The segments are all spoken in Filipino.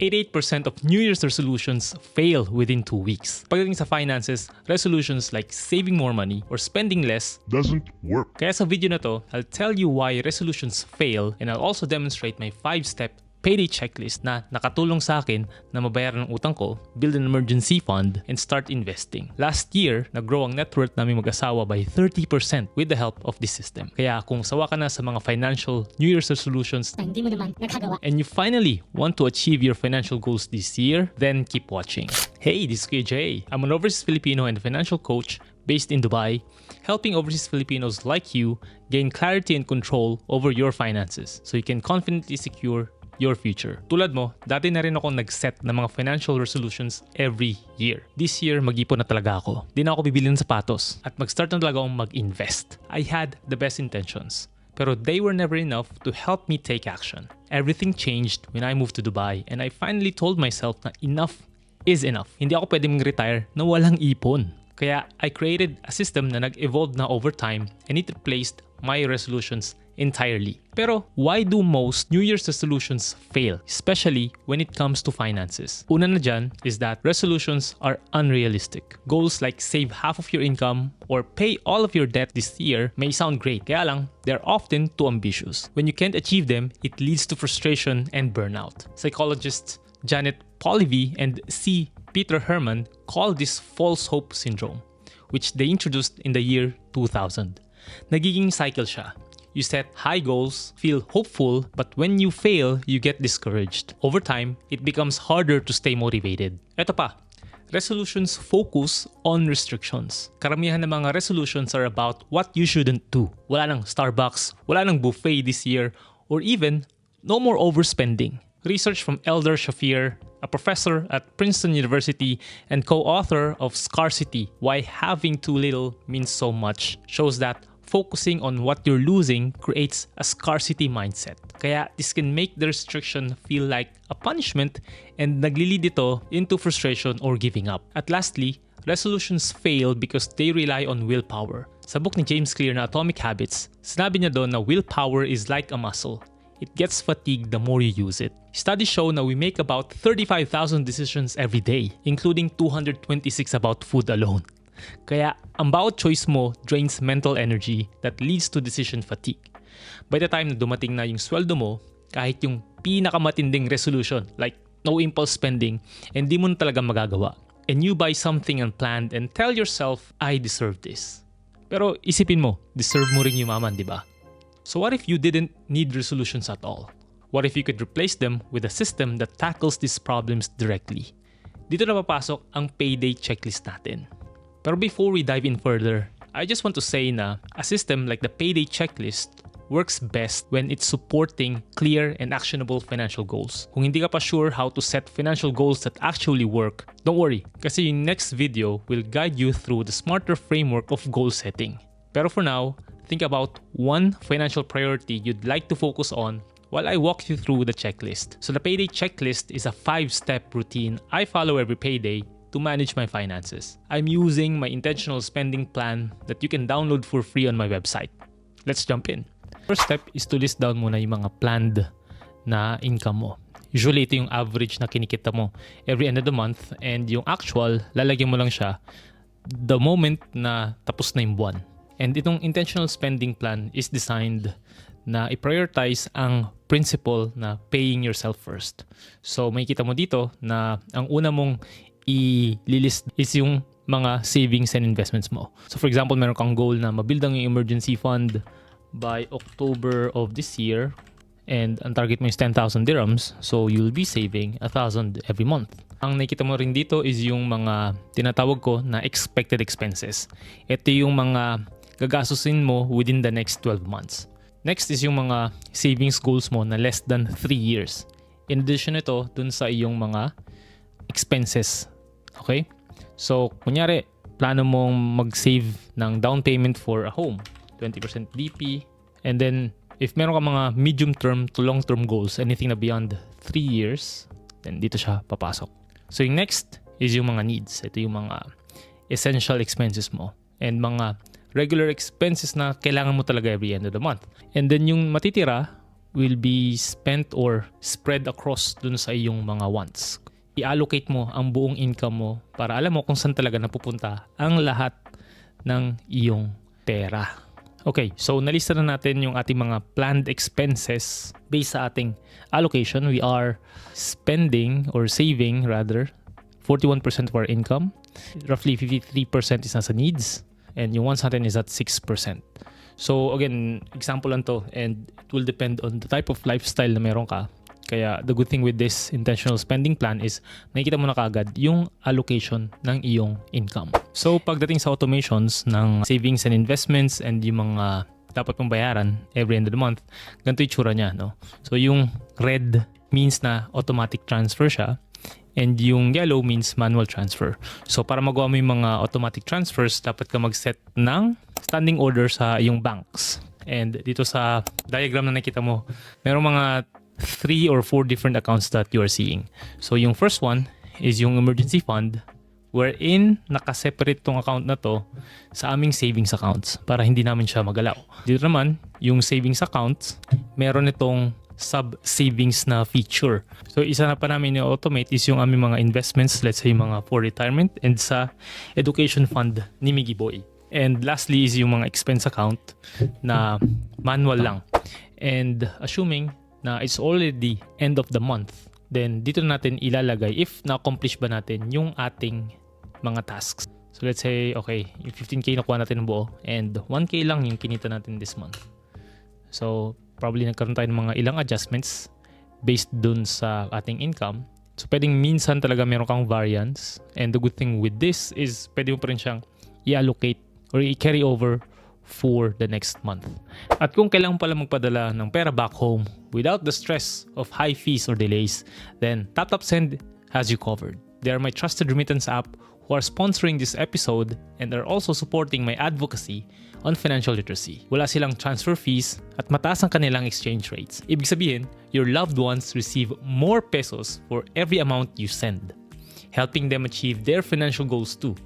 88% of New Year's resolutions fail within 2 weeks. Pagdating sa finances, resolutions like saving more money or spending less doesn't work. Kaya sa video na to, I'll tell you why resolutions fail and I'll also demonstrate my 5-step payday checklist na nakatulong sa akin na mabayaran ang utang ko, build an emergency fund, and start investing. Last year, nag-grow ang net worth namin mag-asawa by 30% with the help of this system. Kaya kung sawa ka na sa mga financial New Year's resolutions na hindi mo naman nagagawa, and you finally want to achieve your financial goals this year, then keep watching. Hey, this is Kuya Jay. I'm an overseas Filipino and a financial coach based in Dubai, helping overseas Filipinos like you gain clarity and control over your finances so you can confidently secure your future. Tulad mo, dati na rin ako nag-set ng mga financial resolutions every year. This year, mag-ipon na talaga ako. Di na ako bibili ng sapatos at mag-start na talaga akong mag-invest. I had the best intentions, pero they were never enough to help me take action. Everything changed when I moved to Dubai and I finally told myself na enough is enough. Hindi ako pwede mag-retire na walang ipon. Kaya I created a system na nag-evolve na over time and it replaced my resolutions entirely. Pero why do most New Year's resolutions fail, especially when it comes to finances? Una na dyan is that resolutions are unrealistic. Goals like save half of your income or pay all of your debt this year may sound great, kaya lang, they're often too ambitious. When you can't achieve them, it leads to frustration and burnout. Psychologists Janet Polivy and C. Peter Herman call this false hope syndrome, which they introduced in the year 2000. Nagiging cycle siya. You set high goals, feel hopeful, but when you fail, you get discouraged. Over time, it becomes harder to stay motivated. Eto pa, resolutions focus on restrictions. Karamihan ng mga resolutions are about what you shouldn't do. Wala nang Starbucks, wala nang buffet this year, or even no more overspending. Research from Elder Shafir, a professor at Princeton University and co-author of Scarcity, Why Having Too Little Means So Much, shows that focusing on what you're losing creates a scarcity mindset. Kaya this can make the restriction feel like a punishment and naglilid ito into frustration or giving up. At lastly, resolutions fail because they rely on willpower. Sa book ni James Clear na Atomic Habits, sinabi niya doon na willpower is like a muscle. It gets fatigued the more you use it. Studies show na we make about 35,000 decisions every day, including 226 about food alone. Kaya, ang bawat choice mo drains mental energy that leads to decision fatigue. By the time na dumating na yung sweldo mo, kahit yung pinakamatinding resolution like no impulse spending, hindi mo na talaga magagawa. And you buy something unplanned and tell yourself, I deserve this. Pero isipin mo, deserve mo rin yumaman, di ba? So what if you didn't need resolutions at all? What if you could replace them with a system that tackles these problems directly? Dito na papasok ang payday checklist natin. Pero before we dive in further, I just want to say na a system like the payday checklist works best when it's supporting clear and actionable financial goals. Kung hindi ka pa sure how to set financial goals that actually work, don't worry, kasi yung next video will guide you through the smarter framework of goal setting. Pero for now, think about one financial priority you'd like to focus on while I walk you through the checklist. So the payday checklist is a 5-step routine I follow every payday to manage my finances. I'm using my intentional spending plan that you can download for free on my website. Let's jump in. First step is to list down muna yung mga planned na income mo. Usually ito yung average na kinikita mo every end of the month, and yung actual, lalagyan mo lang siya the moment na tapos na yung buwan. And itong intentional spending plan is designed na i-prioritize ang principle na paying yourself first. So makikita mo dito na ang una mong i-list is yung mga savings and investments mo. So for example, meron kang goal na mabuild ang yung emergency fund by October of this year, and ang target mo is 10,000 dirhams, so you'll be saving 1,000 every month. Ang nakikita mo rin dito is yung mga tinatawag ko na expected expenses. Ito yung mga gagastusin mo within the next 12 months. Next is yung mga savings goals mo na less than 3 years. In addition ito, dun sa iyong mga expenses. Okay? So, kunyari, plano mong mag-save ng down payment for a home, 20% DP, and then if meron ka mga medium-term to long-term goals, anything na beyond 3 years, then dito siya papasok. So, yung next is yung mga needs. Ito yung mga essential expenses mo and mga regular expenses na kailangan mo talaga every end of the month. And then yung matitira, will be spent or spread across dun sa iyong mga wants. I-allocate mo ang buong income mo para alam mo kung saan talaga napupunta ang lahat ng iyong pera. Okay, so nalista na natin yung ating mga planned expenses based sa ating allocation. We are spending or saving rather 41% of our income. Roughly 53% is nasa needs and yung wants natin is at 6%. So again, example lang to and it will depend on the type of lifestyle na meron ka. Kaya the good thing with this intentional spending plan is nakikita mo na kaagad yung allocation ng iyong income. So pagdating sa automations ng savings and investments and yung mga dapat mong bayaran every end of the month, ganito yung tsura niya, no? So yung red means na automatic transfer siya and yung yellow means manual transfer. So para magawa mo yung mga automatic transfers, dapat ka mag-set ng standing order sa iyong banks. And dito sa diagram na nakita mo, merong mga 3 or 4 different accounts that you are seeing. So yung first one is yung emergency fund wherein nakaseparate tong account na to sa aming savings accounts para hindi namin siya magalaw. Dito naman, yung savings account, meron itong sub-savings na feature. So isa na pa namin i-automate is yung aming mga investments, let's say mga for retirement and sa education fund ni Miggy Boy. And lastly is yung mga expense account na manual lang. And assuming na it's already end of the month, then dito natin ilalagay if na-accomplish ba natin yung ating mga tasks. So let's say, okay, yung 15K nakuha natin ng buo and 1K lang yung kinita natin this month. So probably nagkaroon tayo ng mga ilang adjustments based dun sa ating income. So pwedeng minsan talaga meron kang variance and the good thing with this is pwede mo pa rin siyang i-allocate or i-carry over for the next month. At kung kailangan pala magpadala ng pera back home without the stress of high fees or delays, then TapTapSend has you covered. They are my trusted remittance app who are sponsoring this episode and are also supporting my advocacy on financial literacy. Wala silang transfer fees at mataas ang kanilang exchange rates. Ibig sabihin, your loved ones receive more pesos for every amount you send, helping them achieve their financial goals too.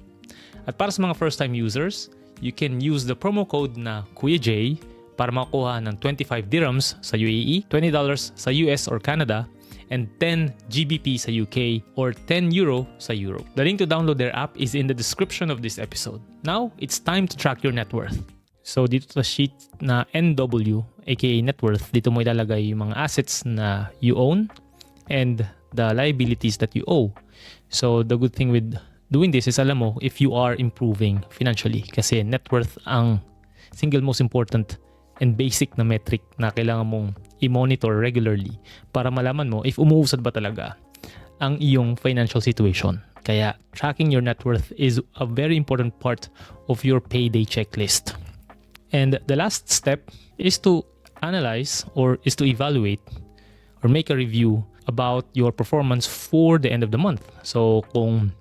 At para sa mga first-time users, you can use the promo code na Kuya J para makakuha ng 25 dirhams sa UAE, $20 sa US or Canada, and 10 GBP sa UK or 10 euro sa Europe. The link to download their app is in the description of this episode. Now, it's time to track your net worth. So dito sa sheet na NW, aka net worth, dito mo ilalagay yung mga assets na you own and the liabilities that you owe. So the good thing with doing this is alam mo if you are improving financially kasi net worth ang single most important and basic na metric na kailangan mong i-monitor regularly para malaman mo if umuusad ba talaga ang iyong financial situation. Kaya tracking your net worth is a very important part of your payday checklist. And the last step is to analyze or is to evaluate or make a review about your performance for the end of the month. So kung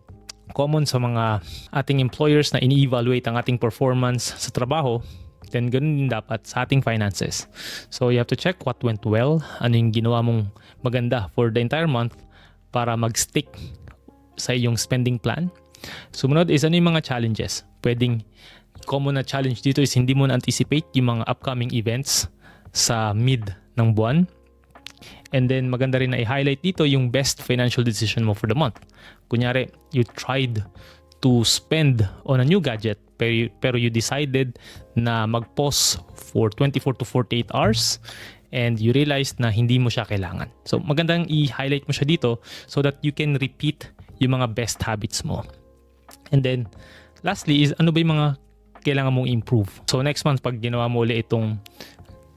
common sa mga ating employers na ini-evaluate ang ating performance sa trabaho, then ganun din dapat sa ating finances. So you have to check what went well, ano yung ginawa mong maganda for the entire month para mag-stick sa iyong spending plan. Sumunod is ano yung mga challenges. Pwedeng common na challenge dito is hindi mo na-anticipate yung mga upcoming events sa mid ng buwan. And then maganda rin na i-highlight dito yung best financial decision mo for the month. Kunyari, you tried to spend on a new gadget pero you decided na mag-pause for 24 to 48 hours and you realized na hindi mo siya kailangan. So magandang i-highlight mo siya dito so that you can repeat yung mga best habits mo. And then lastly is ano ba yung mga kailangan mong improve. So next month pag ginawa mo ulit itong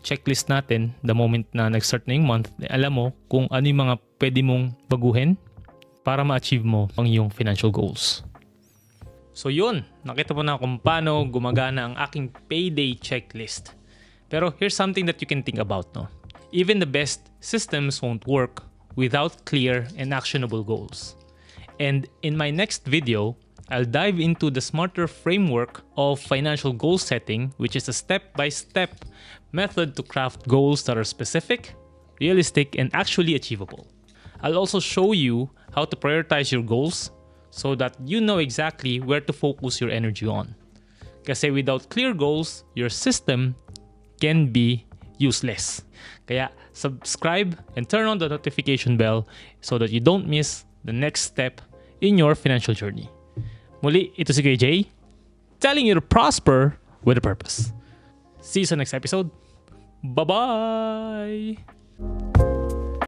checklist natin, the moment na nag-start na yung month, alam mo kung ano yung mga pwede mong baguhin para ma-achieve mo ang iyong financial goals. So yun, nakita mo na kung paano gumagana ang aking payday checklist. Pero here's something that you can think about, no? Even the best systems won't work without clear and actionable goals. And in my next video, I'll dive into the smarter framework of financial goal setting, which is a step-by-step method to craft goals that are specific, realistic, and actually achievable. I'll also show you how to prioritize your goals so that you know exactly where to focus your energy on. Kasi without clear goals, your system can be useless. Kaya subscribe and turn on the notification bell so that you don't miss the next step in your financial journey. Muli, ito si Kuya Jay, telling you to prosper with a purpose. See you sa next episode. Bye-bye!